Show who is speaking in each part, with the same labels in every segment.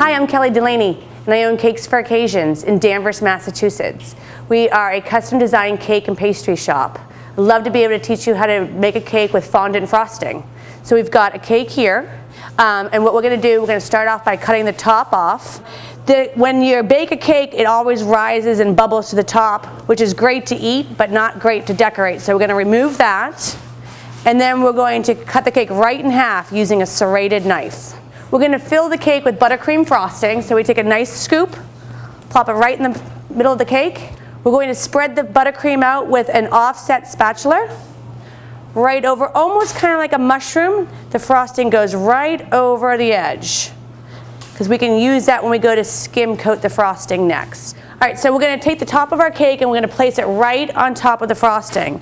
Speaker 1: Hi, I'm Kelly Delaney, and I own Cakes for Occasions in Danvers, Massachusetts. We are a custom designed cake and pastry shop. I'd love to be able to teach you how to make a cake with fondant frosting. So we've got a cake here, and what we're going to do, we're going to start off by cutting the top off. When you bake a cake, it always rises and bubbles to the top, which is great to eat, but not great to decorate. So we're going to remove that, and then we're going to cut the cake right in half using a serrated knife. We're going to fill the cake with buttercream frosting, so we take a nice scoop, plop it right in the middle of the cake. We're going to spread the buttercream out with an offset spatula, right over, almost kind of like a mushroom. The frosting goes right over the edge, because we can use that when we go to skim coat the frosting next. All right, so we're going to take the top of our cake and we're going to place it right on top of the frosting.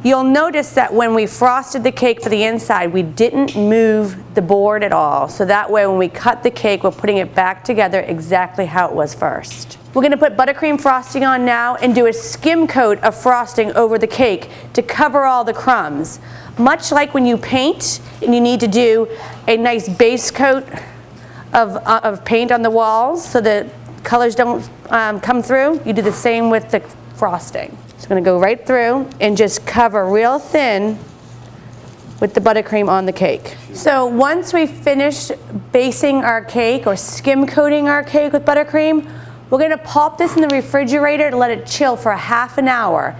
Speaker 1: You'll notice that when we frosted the cake for the inside, we didn't move the board at all. So that way when we cut the cake, we're putting it back together exactly how it was first. We're going to put buttercream frosting on now and do a skim coat of frosting over the cake to cover all the crumbs. Much like when you paint and you need to do a nice base coat of paint on the walls so the colors don't come through, you do the same with the frosting. So I'm going to go right through and just cover real thin with the buttercream on the cake. So once we finish basing our cake or skim coating our cake with buttercream, we're going to pop this in the refrigerator to let it chill for a half an hour.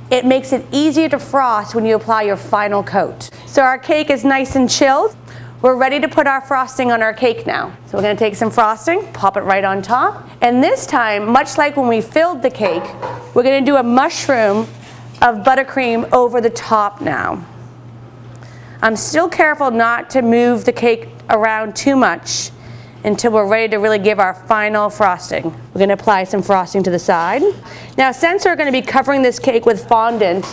Speaker 1: It makes it easier to frost when you apply your final coat. So our cake is nice and chilled. We're ready to put our frosting on our cake now. So we're going to take some frosting, pop it right on top. And this time, much like when we filled the cake, we're going to do a mushroom of buttercream over the top now. I'm still careful not to move the cake around too much until we're ready to really give our final frosting. We're going to apply some frosting to the side. Now, since we're going to be covering this cake with fondant,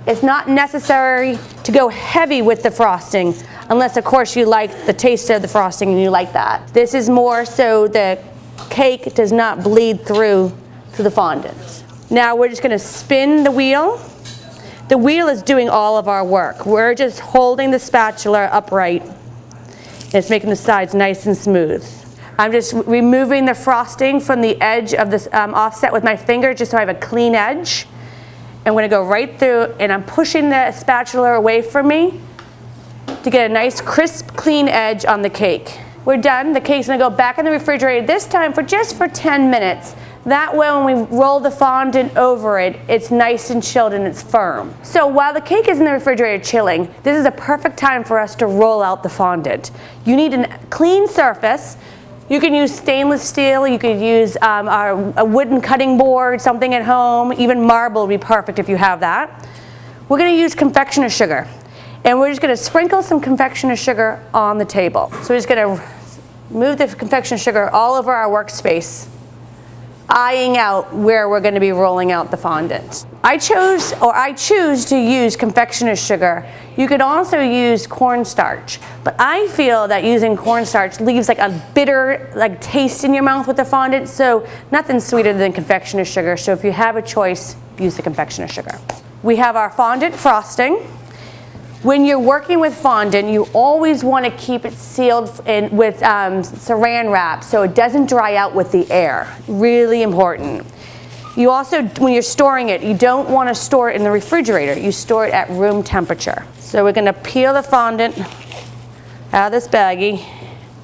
Speaker 1: it's not necessary to go heavy with the frosting, unless of course you like the taste of the frosting and you like that. This is more so the cake does not bleed through to the fondant. Now we're just going to spin the wheel. The wheel is doing all of our work. We're just holding the spatula upright. It's making the sides nice and smooth. I'm just removing the frosting from the edge of this offset with my finger just so I have a clean edge. I'm going to go right through and I'm pushing the spatula away from me to get a nice crisp, clean edge on the cake. We're done. The cake's going to go back in the refrigerator, this time for just 10 minutes. That way when we roll the fondant over it, it's nice and chilled and it's firm. So while the cake is in the refrigerator chilling, this is a perfect time for us to roll out the fondant. You need a clean surface. You can use stainless steel, you could use a wooden cutting board, something at home, even marble would be perfect if you have that. We're going to use confectioner sugar. And we're just going to sprinkle some confectioner sugar on the table. So we're just going to move the confectioner sugar all over our workspace, eyeing out where we're going to be rolling out the fondant. I choose to use confectioner sugar. You could also use cornstarch, but I feel that using cornstarch leaves like a bitter taste in your mouth with the fondant, so nothing sweeter than confectioner sugar. So if you have a choice, use the confectioner sugar. We have our fondant frosting. When you're working with fondant, you always want to keep it sealed with saran wrap so it doesn't dry out with the air. Really important. You also, when you're storing it, you don't want to store it in the refrigerator. You store it at room temperature. So we're going to peel the fondant out of this baggie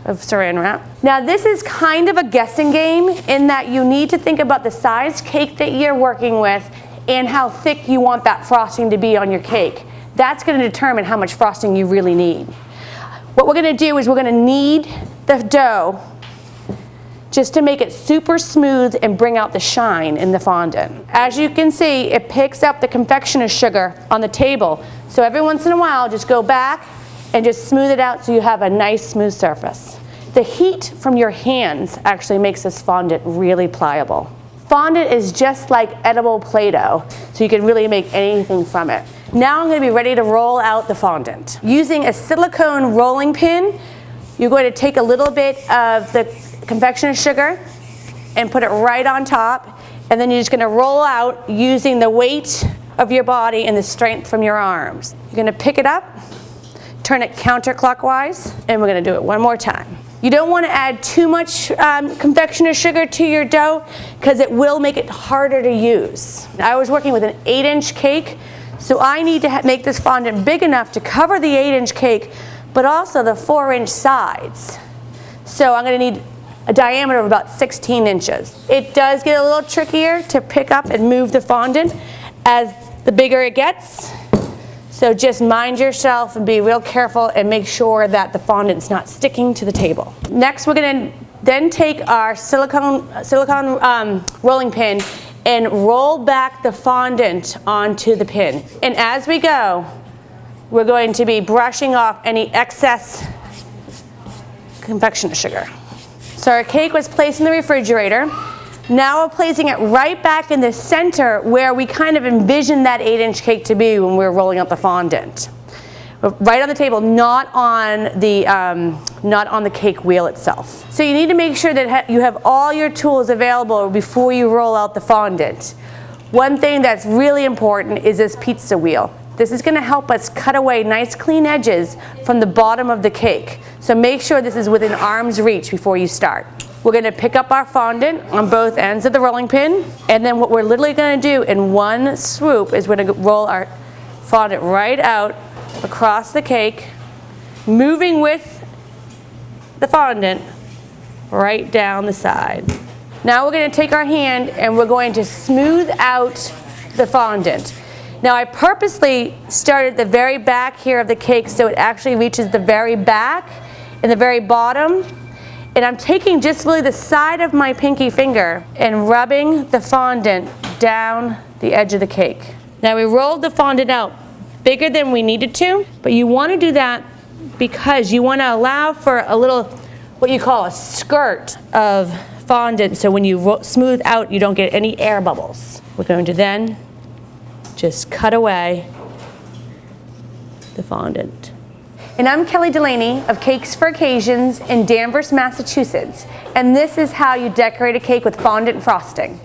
Speaker 1: of saran wrap. Now this is kind of a guessing game in that you need to think about the size cake that you're working with and how thick you want that frosting to be on your cake. That's going to determine how much frosting you really need. What we're going to do is we're going to knead the dough just to make it super smooth and bring out the shine in the fondant. As you can see, it picks up the confectioner sugar on the table. So every once in a while, just go back and just smooth it out so you have a nice smooth surface. The heat from your hands actually makes this fondant really pliable. Fondant is just like edible Play-Doh, so you can really make anything from it. Now I'm going to be ready to roll out the fondant. Using a silicone rolling pin, you're going to take a little bit of the confectioner sugar and put it right on top, and then you're just going to roll out using the weight of your body and the strength from your arms. You're going to pick it up, turn it counterclockwise, and we're gonna do it one more time. You don't want to add too much confectioner sugar to your dough because it will make it harder to use. I was working with an 8-inch cake, so I need to make this fondant big enough to cover the 8-inch cake, but also the 4-inch sides. So I'm going to need a diameter of about 16 inches. It does get a little trickier to pick up and move the fondant as the bigger it gets. So just mind yourself and be real careful and make sure that the fondant's not sticking to the table. Next, we're going to then take our silicone rolling pin and roll back the fondant onto the pin. And as we go, we're going to be brushing off any excess confectioner sugar. So our cake was placed in the refrigerator. Now we're placing it right back in the center where we kind of envisioned that 8-inch cake to be when we were rolling out the fondant. Right on the table, not on the cake wheel itself. So you need to make sure that you have all your tools available before you roll out the fondant. One thing that's really important is this pizza wheel. This is going to help us cut away nice clean edges from the bottom of the cake. So make sure this is within arm's reach before you start. We're going to pick up our fondant on both ends of the rolling pin, and then what we're literally going to do in one swoop is we're going to roll our fondant right out across the cake, moving with the fondant right down the side. Now we're going to take our hand and we're going to smooth out the fondant. Now I purposely started the very back here of the cake so it actually reaches the very back and the very bottom. And I'm taking just really the side of my pinky finger and rubbing the fondant down the edge of the cake. Now we rolled the fondant out bigger than we needed to, but you want to do that because you want to allow for a little, what you call a skirt of fondant, so when you smooth out you don't get any air bubbles. We're going to then just cut away the fondant. And I'm Kelly Delaney of Cakes for Occasions in Danvers, Massachusetts. And this is how you decorate a cake with fondant frosting.